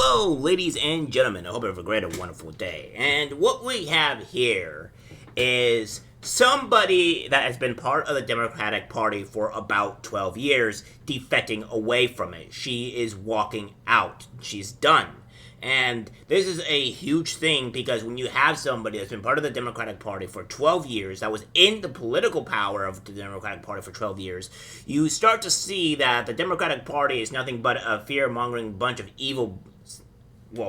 Hello, ladies and gentlemen. I hope you have a great and wonderful day. And what we have here is somebody that has been part of the Democratic Party for about 12 years defecting away from it. She is walking out. She's done. And this is a huge thing because when you have somebody that's been part of the Democratic Party for 12 years, that was in the political power of the Democratic Party for 12 years, you start to see that the Democratic Party is nothing but a fear-mongering bunch of evil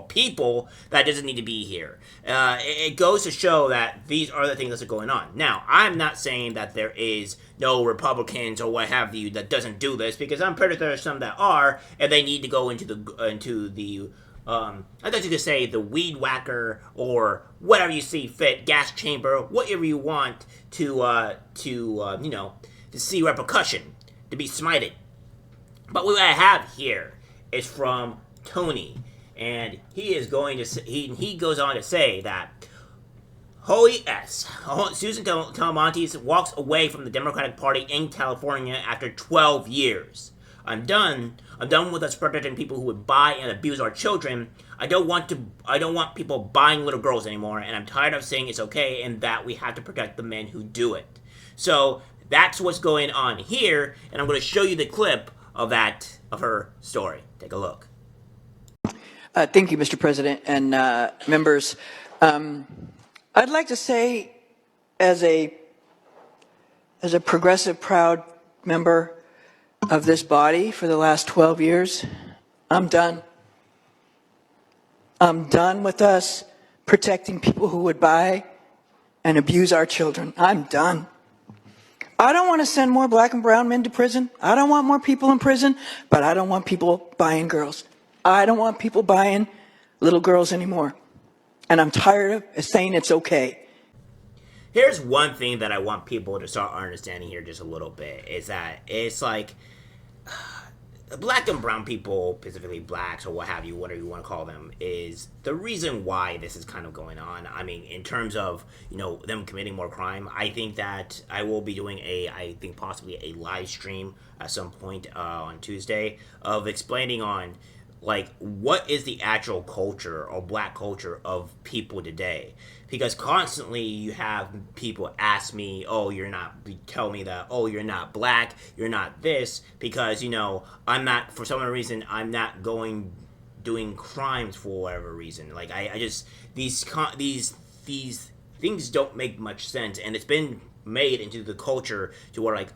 people that doesn't need to be here. It goes to show that these are the things that are going on. Now, I'm not saying that there is no Republicans or what have you that doesn't do this, because I'm pretty sure there's some that are, and they need to go into the I thought you could say the weed whacker or whatever you see fit, gas chamber, whatever you want to see repercussion, to be smited. But what I have here is from Tony, and he is going to he goes on to say that Holy S. Susan Talamontes walks away from the Democratic Party in California after 12 years. I'm done with us protecting people who would buy and abuse our children. I don't want people buying little girls anymore, and I'm tired of saying it's okay and that we have to protect the men who do it. So that's what's going on here, and I'm going to show you the clip of her story. Take a look. Thank you, Mr. President and members. I'd like to say, as a progressive, proud member of this body for the last 12 years, I'm done. I'm done with us protecting people who would buy and abuse our children. I'm done. I don't want to send more black and brown men to prison. I don't want more people in prison, but I don't want people buying girls. I don't want people buying little girls anymore. And I'm tired of saying it's okay. Here's one thing that I want people to start understanding here just a little bit, is that it's like black and brown people, specifically blacks or what have you, whatever you want to call them, is the reason why this is kind of going on. I mean, in terms of, them committing more crime, I think that I will be doing possibly a live stream at some point on Tuesday of explaining on, like, what is the actual culture or black culture of people today? Because constantly you have people ask me, tell me that, you're not black, you're not this, because, I'm not, for some reason, I'm not doing crimes for whatever reason. Like, I just, these things don't make much sense, and it's been made into the culture to where, like,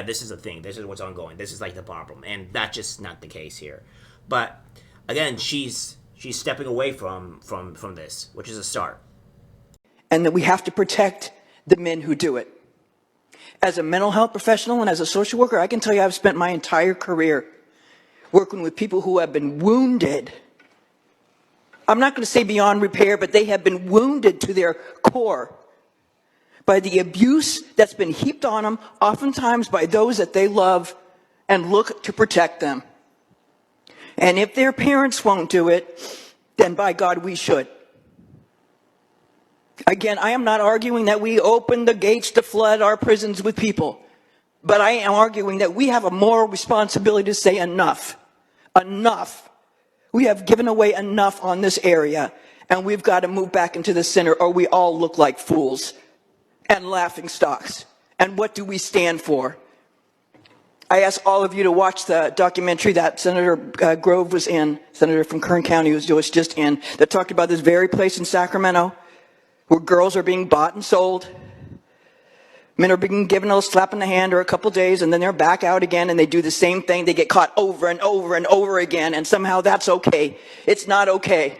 this is a thing, this is what's ongoing, this is like the problem, and that's just not the case here. But again, she's stepping away from this, which is a start. And that we have to protect the men who do it. As a mental health professional and as a social worker, I can tell you I've spent my entire career working with people who have been wounded. I'm not going to say beyond repair, but they have been wounded to their core by the abuse that's been heaped on them, oftentimes by those that they love and look to protect them. And if their parents won't do it, then by God, we should. Again, I am not arguing that we open the gates to flood our prisons with people, but I am arguing that we have a moral responsibility to say enough. Enough. We have given away enough on this area, and we've got to move back into the center, or we all look like fools and laughing stocks. And what do we stand for? I ask all of you to watch the documentary that Senator Grove was in, Senator from Kern County was just in, that talked about this very place in Sacramento where girls are being bought and sold. Men are being given a slap in the hand or a couple days, and then they're back out again, and they do the same thing. They get caught over and over and over again, and somehow that's okay. It's not okay.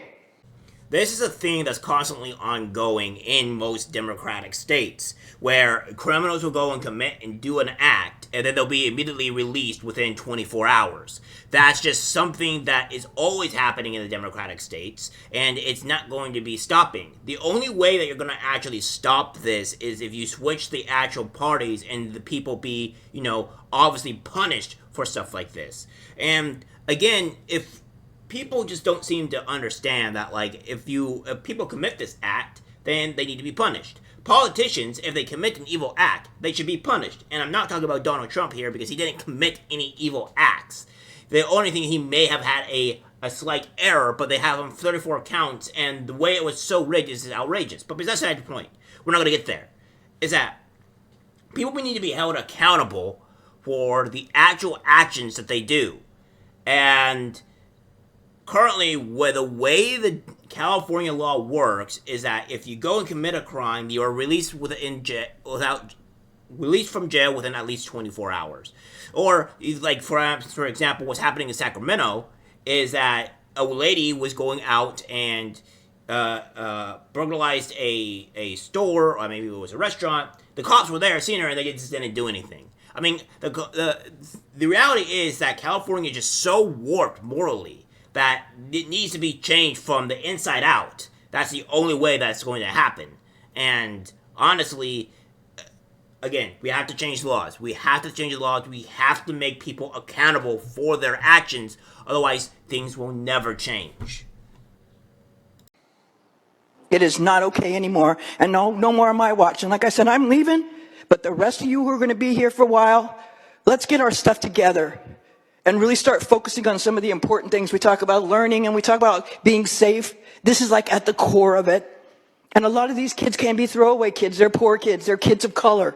This is a thing that's constantly ongoing in most democratic states, where criminals will go and commit and do an act, and then they'll be immediately released within 24 hours. That's just something that is always happening in the democratic states, and it's not going to be stopping. The only way that you're going to actually stop this is if you switch the actual parties and the people be, obviously punished for stuff like this. And again, if people just don't seem to understand that, like, if people commit this act, then they need to be punished. Politicians, if they commit an evil act, they should be punished. And I'm not talking about Donald Trump here because he didn't commit any evil acts. The only thing he may have had a a slight error, but they have 34 counts, and the way it was so rigged is outrageous. But that's not the point. We're not going to get there. Is that people need to be held accountable for the actual actions that they do. And currently, the way the California law works is that if you go and commit a crime, you are released released from jail within at least 24 hours. Or, like, for example, what's happening in Sacramento is that a lady was going out and burglarized a store, or maybe it was a restaurant. The cops were there, seeing her, and they just didn't do anything. I mean, the reality is that California is just so warped morally that it needs to be changed from the inside out. That's the only way that's going to happen. And honestly, again, we have to change the laws. We have to change the laws. We have to make people accountable for their actions. Otherwise, things will never change. It is not okay anymore. And no more on my watch. And like I said, I'm leaving. But the rest of you who are going to be here for a while, let's get our stuff together and really start focusing on some of the important things. We talk about learning and we talk about being safe. This is like at the core of it. And a lot of these kids can't be throwaway kids. They're poor kids. They're kids of color.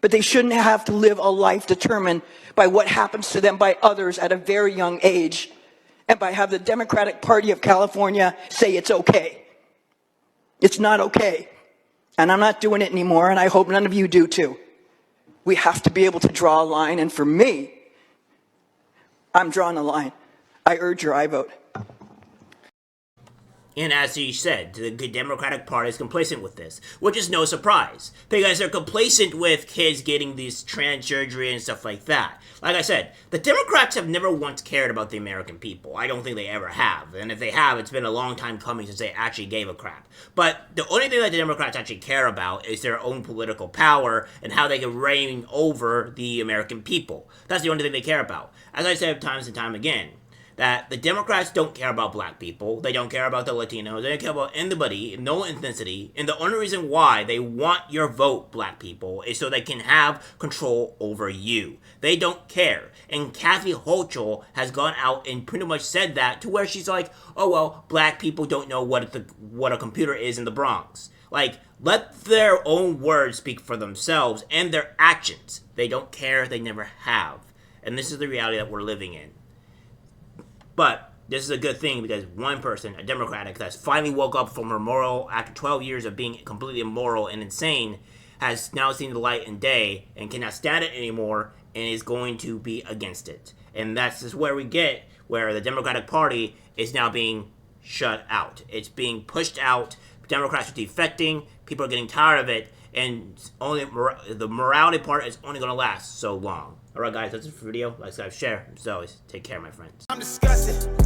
But they shouldn't have to live a life determined by what happens to them by others at a very young age, and by have the Democratic Party of California say it's okay. It's not okay. And I'm not doing it anymore, and I hope none of you do too. We have to be able to draw a line, and for me, I'm drawing a line. I urge your I vote. And as he said, the Democratic Party is complacent with this, which is no surprise, because they're complacent with kids getting these trans surgery and stuff like that. Like I said, the Democrats have never once cared about the American people. I don't think they ever have. And if they have, it's been a long time coming since they actually gave a crap. But the only thing that the Democrats actually care about is their own political power and how they can reign over the American people. That's the only thing they care about. As I said times and time again, that the Democrats don't care about black people, they don't care about the Latinos, they don't care about anybody, no ethnicity, and the only reason why they want your vote, black people, is so they can have control over you. They don't care. And Kathy Hochul has gone out and pretty much said that to where she's like, oh well, black people don't know what a computer is in the Bronx. Like, let their own words speak for themselves and their actions. They don't care, they never have. And this is the reality that we're living in. But this is a good thing because one person, a Democratic, that's finally woke up from her moral, after 12 years of being completely immoral and insane, has now seen the light and day and cannot stand it anymore and is going to be against it. And that's just where we get where the Democratic Party is now being shut out. It's being pushed out. Democrats are defecting. People are getting tired of it. And only the morality part is only going to last so long. Alright guys, that's it for the video. Like, subscribe, share. As always, take care, my friends. I'm disgusted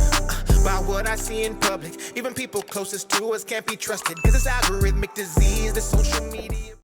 by what I see in public. Even people closest to us can't be trusted. This is algorithmic disease, the social media.